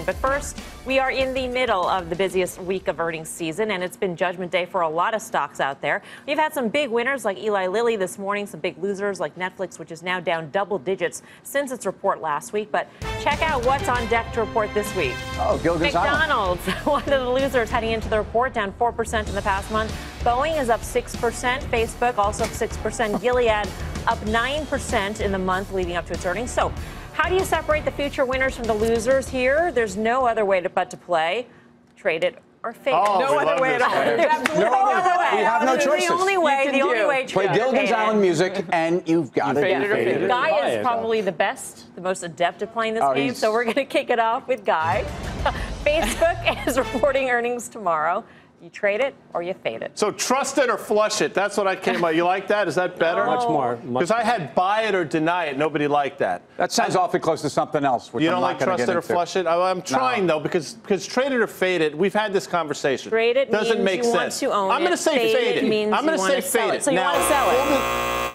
But first, we are in the middle of the busiest week of earnings season, and it's been judgment day for a lot of stocks out there. We've had some big winners like Eli Lilly this morning, some big losers like Netflix, which is now down double digits since its report last week. But check out what's on deck to report this week. Oh, Gilligan's Island. McDonald's, one of the losers heading into the report, down 4% in the past month. Boeing is up 6%. Facebook also up 6%. Gilead up 9% in the month leading up to its earnings. So how do you separate the future winners from the losers here? There's no other way but to play. Trade it or fade it. No other way at all. No other way. We have no choices. The only way. Play Gilligan's Island music, and you've got it. Guy is probably the best, the most adept at playing this game, so we're going to kick it off with Guy. Facebook is reporting earnings tomorrow. You trade it or you fade it. So trust it or flush it. That's what I came out. You like that? Is that better? No. Much more. Because I had buy it or deny it. Nobody liked that. That sounds awfully close to something else. Which You don't I'm like not trust it or flush it? I'm trying, though, because trade it or fade it. We've had this conversation. Trade it doesn't means make you sense. Want to own I'm going to say fade it. I'm going to say fade it. So you want to sell it.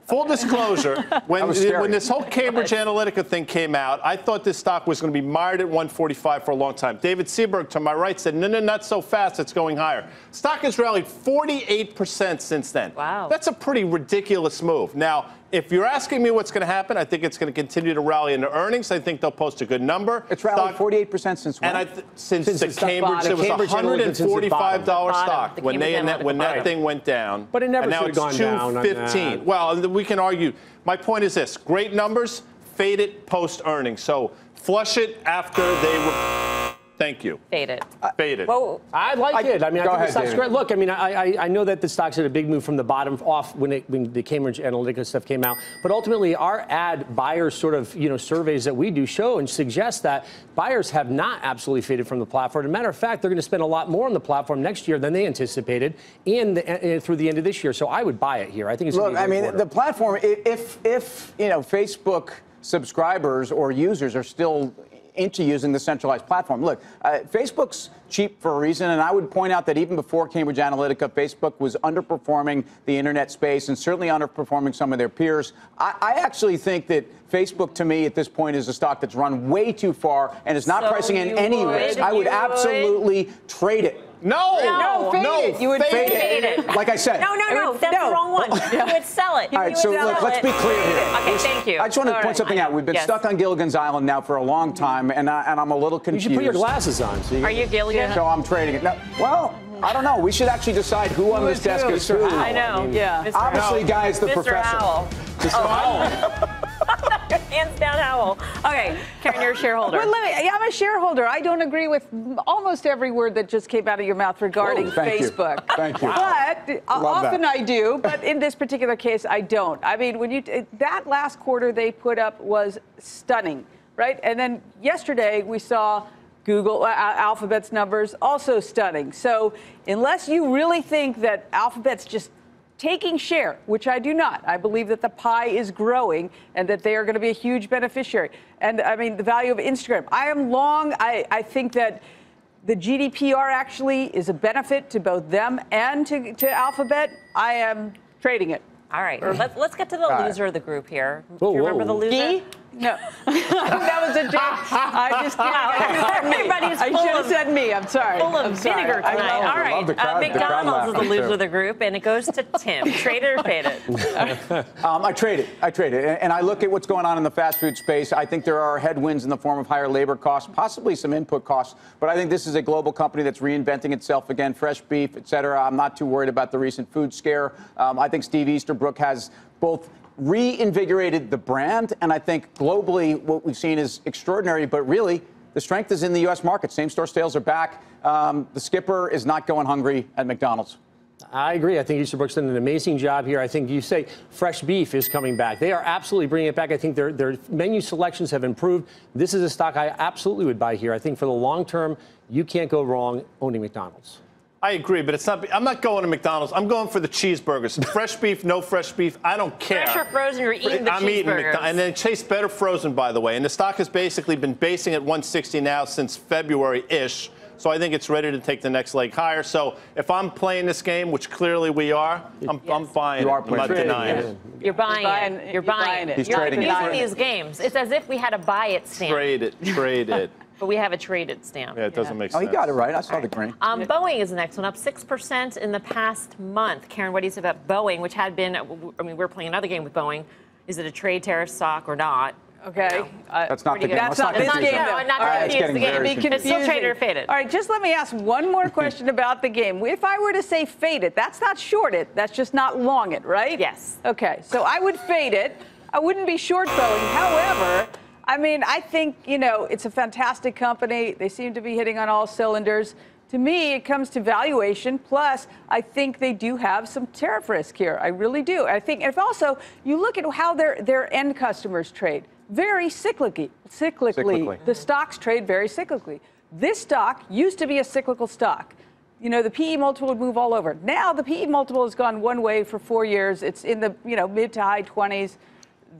Full disclosure, when this whole Cambridge Analytica thing came out, I thought this stock was going to be mired at 145 for a long time. David Seaburg, to my right, said, no, not so fast. It's going higher. Stock has rallied 48% since then. Wow. That's a pretty ridiculous move. Now, if you're asking me what's going to happen, I think it's going to continue to rally into earnings. I think they'll post a good number. It's rallied 48% since when? And since the Cambridge, it was a $145 stock when that thing went down. But it never and now should have it's gone down. $215. Well, we can argue. My point is this: great numbers, fade it post earnings. So flush it after they. Thank you. Fade it. Fade it. Well, I like it. I mean, I think the stock's great. Look, I mean, I know that the stock's had a big move from the bottom off when the Cambridge Analytica stuff came out. But ultimately, our ad buyers sort of, surveys that we do show and suggest that buyers have not absolutely faded from the platform. As a matter of fact, they're going to spend a lot more on the platform next year than they anticipated through the end of this year. So I would buy it here. I think it's Look, I mean, the platform, if Facebook subscribers or users are still into using the centralized platform. Look, Facebook's cheap for a reason, and I would point out that even before Cambridge Analytica, Facebook was underperforming the internet space and certainly underperforming some of their peers. I actually think that Facebook, to me, at this point, is a stock that's run way too far and is not pricing in any risk. I would absolutely trade it. No, fade it. You would fade it. Like I said. No, that's the wrong one. You would sell it. All right, so look, let's be clear here. Okay, thank you. I just want to point something out. We've been stuck on Gilligan's Island now for a long time, and I'm a little confused. You should put your glasses on. So Are you Gilligan? So I'm trading it. No, well, I don't know. We should actually decide who on this desk is who. I know. Yeah. Obviously, Guy is the professor. Mr. Howell. Hands down, Howell. Okay, Karen, you're a shareholder. Well, I'm a shareholder. I don't agree with almost every word that just came out of your mouth regarding Facebook. Thank you. But often I do. But in this particular case, I don't. I mean, that last quarter they put up was stunning, right? And then yesterday we saw Google, Alphabet's numbers also stunning. So unless you really think that Alphabet's just taking share, which I do not. I believe that the pie is growing and that they are going to be a huge beneficiary. And I mean, the value of Instagram. I am long. I think that the GDPR actually is a benefit to both them and to Alphabet. I am trading it. All right, let's get to the loser of the group here. Do you remember the loser? Guy? No, that was a joke. I just everybody's I should have said me. I'm sorry. Full of vinegar tonight. All right, McDonald's is the loser of the group, and it goes to Tim. Trade it or fade it? I trade it, and I look at what's going on in the fast food space. I think there are headwinds in the form of higher labor costs, possibly some input costs, but I think this is a global company that's reinventing itself again, fresh beef, et cetera. I'm not too worried about the recent food scare. I think Steve Easterbrook has both reinvigorated the brand, and I think globally what we've seen is extraordinary, but really the strength is in the U.S. market. Same-store sales are back. The skipper is not going hungry at McDonald's. I agree. I think Easterbrook's done an amazing job here. I think you say fresh beef is coming back. They are absolutely bringing it back. I think their menu selections have improved. This is a stock I absolutely would buy here. I think for the long term, you can't go wrong owning McDonald's. I agree, but it's not. I'm not going to McDonald's. I'm going for the cheeseburgers. Fresh beef, no fresh beef. I don't care. Fresh or frozen, you're eating the cheeseburgers. I'm eating McDonald's. And then Chase better frozen, by the way. And the stock has basically been basing at 160 now since February-ish. So I think it's ready to take the next leg higher. So if I'm playing this game, which clearly we are, I'm buying it. I'm not denying it. You're buying it. You're buying it. He's You're trading using these games. It's as if we had a buy it stand. Trade it. Trade it. But we have a traded stamp. Yeah, it doesn't make sense. Oh, he got it right. I saw the green. Boeing is the next one, up 6% in the past month. Karen, what do you say about Boeing, which had been, I mean, we're playing another game with Boeing. Is it a trade tariff stock or not? Okay. That's not the game. That's not this game. No, not it's getting very confusing. It's still traded or faded. All right, just let me ask one more question about the game. If I were to say fade it, that's not short it. That's just not long it, right? Yes. Okay, so I would fade it. I wouldn't be short Boeing. However, I mean, I think, it's a fantastic company. They seem to be hitting on all cylinders. To me, it comes to valuation. Plus, I think they do have some tariff risk here. I really do. I think if also you look at how their end customers trade, very cyclically. The stocks trade very cyclically. This stock used to be a cyclical stock. The PE multiple would move all over. Now the PE multiple has gone one way for 4 years. It's in the mid to high 20s.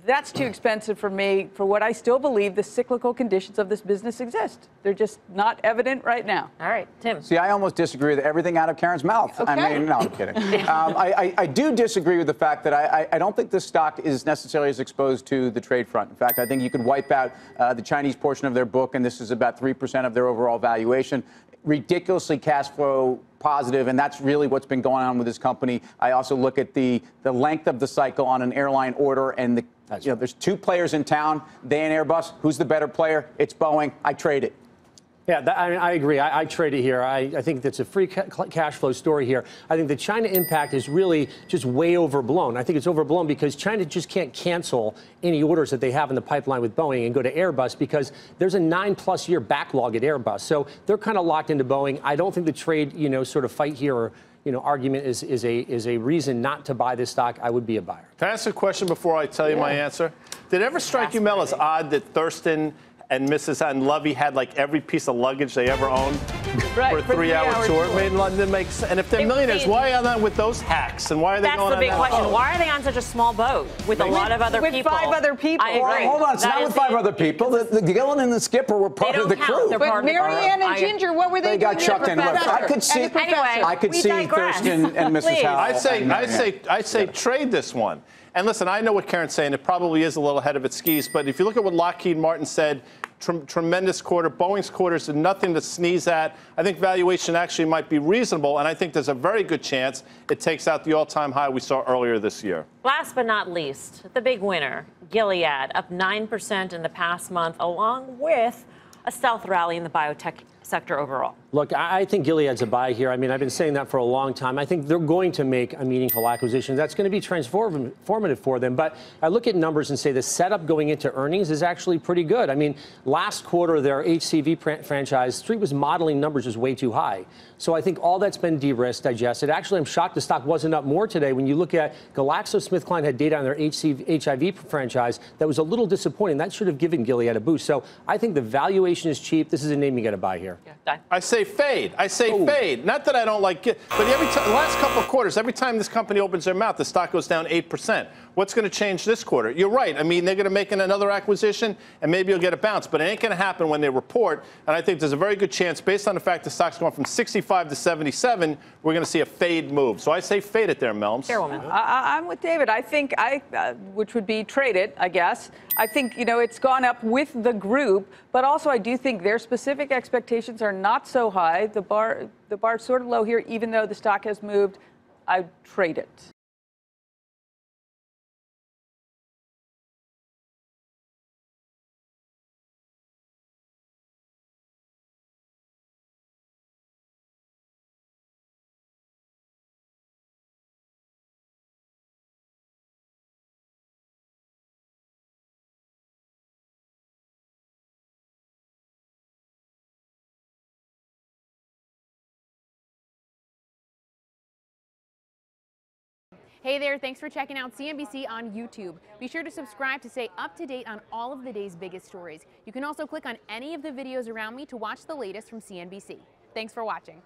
That's too expensive for me for what I still believe the cyclical conditions of this business exist. They're just not evident right now. All right, Tim. See, I almost disagree with everything out of Karen's mouth. Okay. I mean, no, I'm kidding. I do disagree with the fact that I don't think this stock is necessarily as exposed to the trade front. In fact, I think you could wipe out the Chinese portion of their book, and this is about 3% of their overall valuation. Ridiculously cash flow positive, and that's really what's been going on with this company. I also look at the length of the cycle on an airline order, and there's two players in town, they and Airbus. Who's the better player? It's Boeing. I trade it. Yeah, I agree. I trade it here. I think that's a free cash flow story here. I think the China impact is really just way overblown. I think it's overblown because China just can't cancel any orders that they have in the pipeline with Boeing and go to Airbus because there's a 9+ year backlog at Airbus. So they're kind of locked into Boeing. I don't think the trade, sort of fight here or argument is a reason not to buy this stock. I would be a buyer. Can I ask a question before I tell you my answer? Did it ever strike you, Mel, as odd that Thurston and Mrs. and Lovey had like every piece of luggage they ever owned for a 3-hour tour? Made in London makes. And if they're millionaires, why are they with those hacks? And why are they going on that? That's the big question. boat? Why are they on such a small boat with a lot of other people? With 5 other people. I agree. Hold on, it's not with 5 other people. The Gillen and the skipper were part of the crew. But Marianne and Ginger, what were they doing? They got chucked in. Look, I could see. Anyway, I could see Thurston and Mrs. Howell. I say trade this one. And listen, I know what Karen's saying. It probably is a little ahead of its skis. But if you look at what Lockheed Martin said, tremendous quarter. Boeing's quarters are nothing to sneeze at. I think valuation actually might be reasonable. And I think there's a very good chance it takes out the all-time high we saw earlier this year. Last but not least, the big winner, Gilead, up 9% in the past month, along with a stealth rally in the biotech sector overall. Look, I think Gilead's a buy here. I mean, I've been saying that for a long time. I think they're going to make a meaningful acquisition. That's going to be transformative for them. But I look at numbers and say the setup going into earnings is actually pretty good. I mean, last quarter, their HCV franchise, Street was modeling numbers just way too high. So I think all that's been de-risked, digested. Actually, I'm shocked the stock wasn't up more today. When you look at GlaxoSmithKline had data on their HIV franchise that was a little disappointing. That should have given Gilead a boost. So I think the valuation is cheap. This is a name you got to buy here. Yeah, I say fade. I say fade. Not that I don't like it, but every time, the last couple of quarters, every time this company opens their mouth, the stock goes down 8%. What's going to change this quarter? You're right. I mean, they're going to make another acquisition, and maybe you'll get a bounce, but it ain't going to happen when they report. And I think there's a very good chance, based on the fact the stock's going from 65 to 77, we're going to see a fade move. So I say fade it there, Melms. Chairwoman. I'm with David. I think which would be trade it, I guess. I think, it's gone up with the group, but also I do think their specific expectations are not so high. The bar's sort of low here, even though the stock has moved. I trade it. Hey there, thanks for checking out CNBC on YouTube. Be sure to subscribe to stay up to date on all of the day's biggest stories. You can also click on any of the videos around me to watch the latest from CNBC. Thanks for watching.